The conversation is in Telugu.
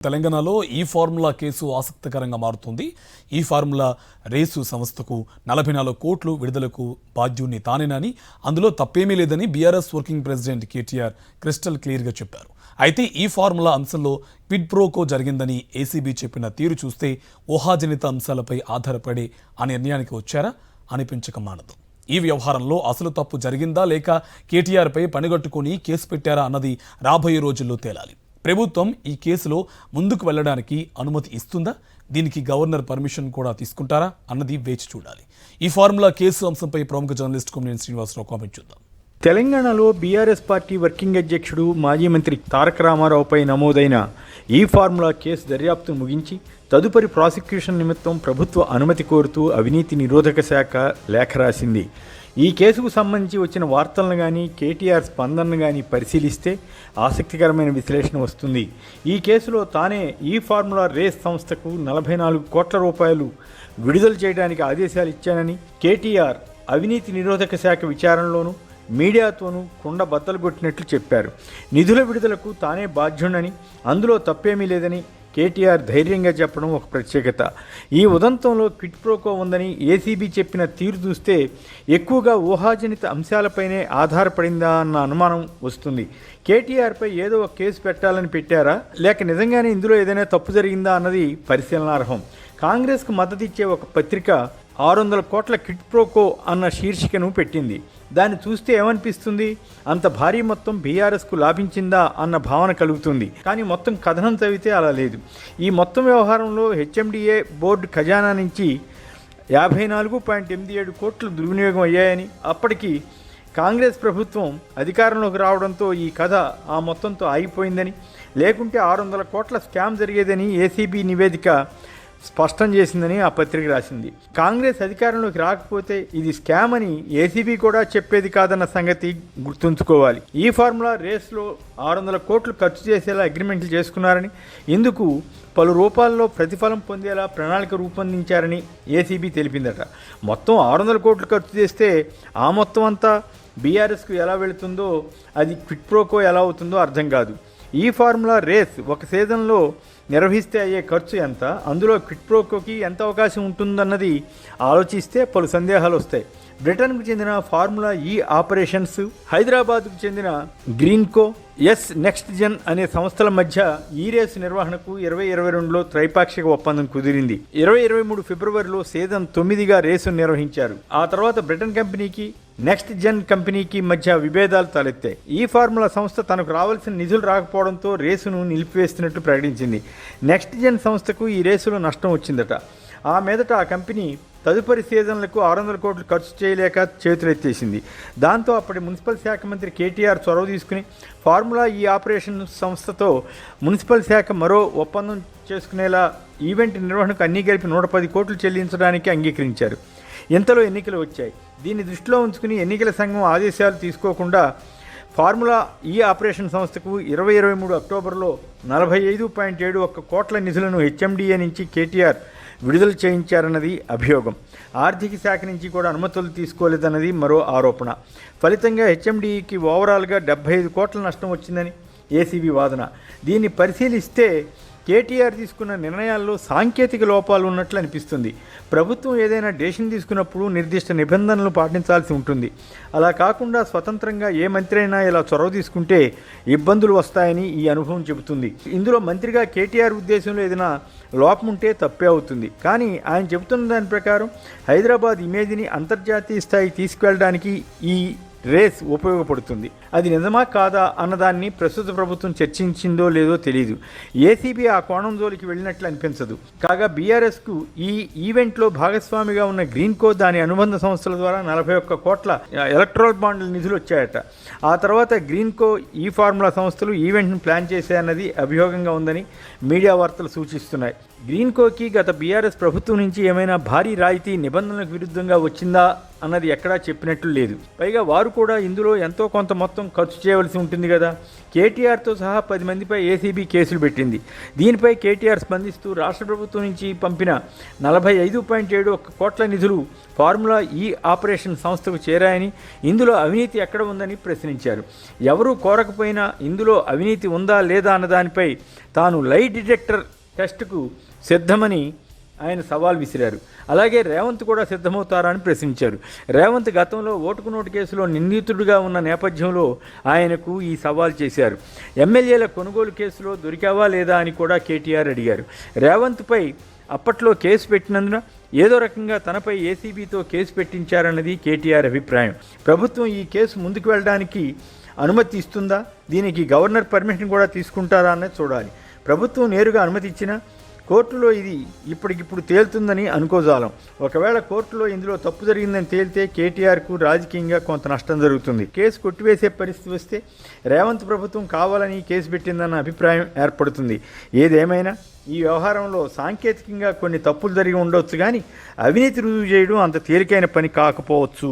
తెలంగాణలో ఈ ఫార్ములా కేసు ఆసక్తికరంగా మారుతుంది. ఈ ఫార్ములా రేసు సంస్థకు 44 కోట్లు విడుదలకు బాధ్యుణ్ణి తానేనని, అందులో తప్పేమీ లేదని BRS working president KTR crystal క్లియర్గా చెప్పారు. అయితే ఈ ఫార్ములా అంశంలో క్విడ్ ప్రోకో జరిగిందని ఏసీబీ చెప్పిన తీరు చూస్తే ఊహాజనిత అంశాలపై ఆధారపడి ఆ నిర్ణయానికి వచ్చారా అనిపించక మానదు. ఈ వ్యవహారంలో అసలు తప్పు జరిగిందా లేక కేటీఆర్పై పనిగట్టుకుని కేసు పెట్టారా అన్నది రాబోయే రోజుల్లో తేలాలి. ప్రభుత్వం ఈ కేసులో ముందుకు వెళ్లడానికి అనుమతి ఇస్తుందా, దీనికి గవర్నర్ పర్మిషన్ కూడా తీసుకుంటారా అన్నది వేచి చూడాలి. ఈ ఫార్ములా కేసు అంశంపై ప్రముఖ జర్నలిస్ట్ కొమ్మినేని శ్రీనివాసరావు కామెంట్ చూద్దాం. తెలంగాణలో బీఆర్ఎస్ పార్టీ వర్కింగ్ అధ్యక్షుడు మాజీ మంత్రి తారక రామారావుపై నమోదైన ఈ ఫార్ములా కేసు దర్యాప్తు ముగించి తదుపరి ప్రాసిక్యూషన్ నిమిత్తం ప్రభుత్వ అనుమతి కోరుతూ అవినీతి నిరోధక శాఖ లేఖ రాసింది. ఈ కేసుకు సంబంధించి వచ్చిన వార్తలను కానీ కేటీఆర్ స్పందనను కానీ పరిశీలిస్తే ఆసక్తికరమైన విశ్లేషణ వస్తుంది. ఈ కేసులో తానే ఈ ఫార్ములా రేస్ సంస్థకు 44 కోట్ల రూపాయలు విడుదల చేయడానికి ఆదేశాలు ఇచ్చానని కేటీఆర్ అవినీతి నిరోధక శాఖ విచారణలోనూ మీడియాతోనూ కుండ బద్దలు కొట్టినట్లు చెప్పారు. నిధుల విడుదలకు తానే బాధ్యుడని, అందులో తప్పేమీ లేదని కేటీఆర్ ధైర్యంగా చెప్పడం ఒక ప్రత్యేకత. ఈ ఉదంతంలో క్విడ్ ప్రోకో ఉందని ఏసీబీ చెప్పిన తీరు చూస్తే ఎక్కువగా ఊహాజనిత అంశాలపైనే ఆధారపడిందా అన్న అనుమానం వస్తుంది. కేటీఆర్పై ఏదో ఒక కేసు పెట్టాలని పెట్టారా లేక నిజంగానే ఇందులో ఏదైనా తప్పు జరిగిందా అన్నది పరిశీలనార్హం. కాంగ్రెస్కు మద్దతు ఇచ్చే ఒక పత్రిక 600 కోట్ల క్విడ్ ప్రోకో అన్న శీర్షికను పెట్టింది. దాన్ని చూస్తే ఏమనిపిస్తుంది? అంత భారీ మొత్తం బీఆర్ఎస్కు లాభించిందా అన్న భావన కలుగుతుంది. కానీ మొత్తం కథనం చదివితే అలా లేదు. ఈ మొత్తం వ్యవహారంలో హెచ్ఎండిఏ బోర్డు ఖజానా నుంచి 54.87 కోట్లు దుర్వినియోగం అయ్యాయని, అప్పటికి కాంగ్రెస్ ప్రభుత్వం అధికారంలోకి రావడంతో ఈ కథ ఆ మొత్తంతో ఆగిపోయిందని, లేకుంటే 600 కోట్ల స్కామ్ జరిగేదని ఏసీబీ నివేదిక స్పష్టం చేసిందని ఆ పత్రిక రాసింది. కాంగ్రెస్ అధికారంలోకి రాకపోతే ఇది స్కామ్ అని ఏసీబీ కూడా చెప్పేది కాదన్న సంగతి గుర్తుంచుకోవాలి. ఈ ఫార్ములా రేస్లో 600 కోట్లు ఖర్చు చేసేలా అగ్రిమెంట్లు చేసుకున్నారని, ఇందుకు పలు రూపాల్లో ప్రతిఫలం పొందేలా ప్రణాళిక రూపొందించారని ఏసీబీ తెలిపిందట. మొత్తం 600 కోట్లు ఖర్చు చేస్తే ఆ మొత్తం అంతా బీఆర్ఎస్కు ఎలా వెళుతుందో, అది క్విడ్ ప్రోకో ఎలా అవుతుందో అర్థం కాదు. ఈ ఫార్ములా రేస్ ఒక సీజన్లో నిర్వహిస్తే అయ్యే ఖర్చు ఎంత, అందులో క్విడ్ ప్రోకోకి ఎంత అవకాశం ఉంటుందన్నది ఆలోచిస్తే పలు సందేహాలు వస్తాయి. బ్రిటన్కు చెందిన ఫార్ములా ఈ ఆపరేషన్స్, హైదరాబాద్కు చెందిన గ్రీన్కో, నెక్స్ట్ జెన్ అనే సంస్థల మధ్య ఈ రేసు నిర్వహణకు 2022లో త్రైపాక్షిక ఒప్పందం కుదిరింది. 2023 ఫిబ్రవరిలో సీజన్ 9గా రేసును నిర్వహించారు. ఆ తర్వాత బ్రిటన్ కంపెనీకి నెక్స్ట్ జెన్ కంపెనీకి మధ్య విభేదాలు తలెత్తాయి. ఈ ఫార్ములా సంస్థ తనకు రావాల్సిన నిధులు రాకపోవడంతో రేసును నిలిపివేస్తున్నట్టు ప్రకటించింది. నెక్స్ట్ జెన్ సంస్థకు ఈ రేసులో నష్టం వచ్చిందట. ఆ మీదట ఆ కంపెనీ తదుపరి సీజన్లకు 600 కోట్లు ఖర్చు చేయలేక చేతులెత్తేసింది. దాంతో అప్పటి మున్సిపల్ శాఖ మంత్రి కేటీఆర్ చొరవ తీసుకుని ఫార్ములా ఈ ఆపరేషన్ సంస్థతో మున్సిపల్ శాఖ మరో ఒప్పందం చేసుకునేలా ఈవెంట్ నిర్వహణకు అన్నీ కలిపి 110 కోట్లు చెల్లించడానికి అంగీకరించారు. ఇంతలో ఎన్నికలు వచ్చాయి. దీన్ని దృష్టిలో ఉంచుకుని ఎన్నికల సంఘం ఆదేశాలు తీసుకోకుండా ఫార్ములా ఈ ఆపరేషన్ సంస్థకు 2023 అక్టోబర్లో 45.71 కోట్ల నిధులను హెచ్ఎండిఏ నుంచి కేటీఆర్ విడుదల చేయించారన్నది అభియోగం. ఆర్థిక శాఖ నుంచి కూడా అనుమతులు తీసుకోలేదన్నది మరో ఆరోపణ. ఫలితంగా హెచ్ఎండిఏకి ఓవరాల్గా 75 కోట్ల నష్టం వచ్చిందని ఏసీబీ వాదన. దీన్ని పరిశీలిస్తే కేటీఆర్ తీసుకున్న నిర్ణయాల్లో సాంకేతిక లోపాలు ఉన్నట్లు అనిపిస్తుంది. ప్రభుత్వం ఏదైనా డెసిషన్ తీసుకున్నప్పుడు నిర్దిష్ట నిబంధనలు పాటించాల్సి ఉంటుంది. అలా కాకుండా స్వతంత్రంగా ఏ మంత్రి అయినా ఇలా చొరవ తీసుకుంటే ఇబ్బందులు వస్తాయని ఈ అనుభవం చెబుతుంది. ఇందులో మంత్రిగా కేటీఆర్ ఉద్దేశంలో ఏదైనా లోపం ఉంటే తప్పే అవుతుంది. కానీ ఆయన చెబుతున్న దాని ప్రకారం హైదరాబాద్ ఇమేజ్ని అంతర్జాతీయ స్థాయికి తీసుకువెళ్ళడానికి ఈ రేస్ ఉపయోగపడుతుంది. అది నిజమా కాదా అన్నదాన్ని ప్రస్తుత ప్రభుత్వం చర్చించిందో లేదో తెలియదు. ఏసీబీ ఆ కోణం జోలికి వెళ్ళినట్లు అనిపించదు. కాగా బీఆర్ఎస్కు ఈ ఈవెంట్లో భాగస్వామిగా ఉన్న గ్రీన్కో దాని అనుబంధ సంస్థల ద్వారా 41 కోట్ల ఎలక్ట్రల్ బాండ్ల నిధులు వచ్చాయట. ఆ తర్వాత గ్రీన్కో ఈ ఫార్ములా సంస్థలు ఈవెంట్ను ప్లాన్ చేశాయన్నది అభియోగంగా ఉందని మీడియా వార్తలు సూచిస్తున్నాయి. గ్రీన్కోకి గత బీఆర్ఎస్ ప్రభుత్వం నుంచి ఏమైనా భారీ రాయితీ నిబంధనలకు విరుద్ధంగా వచ్చిందా అన్నది ఎక్కడా చెప్పినట్లు లేదు. పైగా వారు కూడా ఇందులో ఎంతో కొంత మొత్తం ఖర్చు చేయవలసి ఉంటుంది కదా. కేటీఆర్తో సహా 10 మందిపై ఏసీబీ కేసులు పెట్టింది. దీనిపై కేటీఆర్ స్పందిస్తూ రాష్ట్ర ప్రభుత్వం నుంచి పంపిన 45.71 కోట్ల నిధులు ఫార్ములా ఈ ఆపరేషన్ సంస్థకు చేరాయని, ఇందులో అవినీతి ఎక్కడ ఉందని ప్రశ్నించారు. ఎవరూ కోరకపోయినా ఇందులో అవినీతి ఉందా లేదా అన్నదానిపై తాను లై డిటెక్టర్ టెస్టుకు సిద్ధమని ఆయన సవాల్ విసిరారు. అలాగే రేవంత్ కూడా సిద్ధమవుతారా అని ప్రశ్నించారు. రేవంత్ గతంలో ఓటుకు నోటు కేసులో నిందితుడిగా ఉన్న నేపథ్యంలో ఆయనకు ఈ సవాల్ చేశారు. ఎమ్మెల్యేల కొనుగోలు కేసులో దొరికావా లేదా అని కూడా కేటీఆర్ అడిగారు. రేవంత్పై అప్పట్లో కేసు పెట్టినందున ఏదో రకంగా తనపై ఏసీబీతో కేసు పెట్టించారన్నది కేటీఆర్ అభిప్రాయం. ప్రభుత్వం ఈ కేసు ముందుకు వెళ్ళడానికి అనుమతి ఇస్తుందా, దీనికి గవర్నర్ పర్మిషన్ కూడా తీసుకుంటారా అన్నది చూడాలి. ప్రభుత్వం నేరుగా అనుమతి ఇచ్చినా కోర్టులో ఇది ఇప్పటికిప్పుడు తేలుతుందని అనుకోజాలం. ఒకవేళ కోర్టులో ఇందులో తప్పు జరిగిందని తేలితే కేటీఆర్కు రాజకీయంగా కొంత నష్టం జరుగుతుంది. కేసు కొట్టివేసే పరిస్థితి వస్తే రేవంత్ ప్రభుత్వం కావాలని కేసు పెట్టిందన్న అభిప్రాయం ఏర్పడుతుంది. ఏదేమైనా ఈ వ్యవహారంలో సాంకేతికంగా కొన్ని తప్పులు జరిగి ఉండవచ్చు, కానీ అవినీతి రుజువు చేయడం అంత తేలికైన పని కాకపోవచ్చు.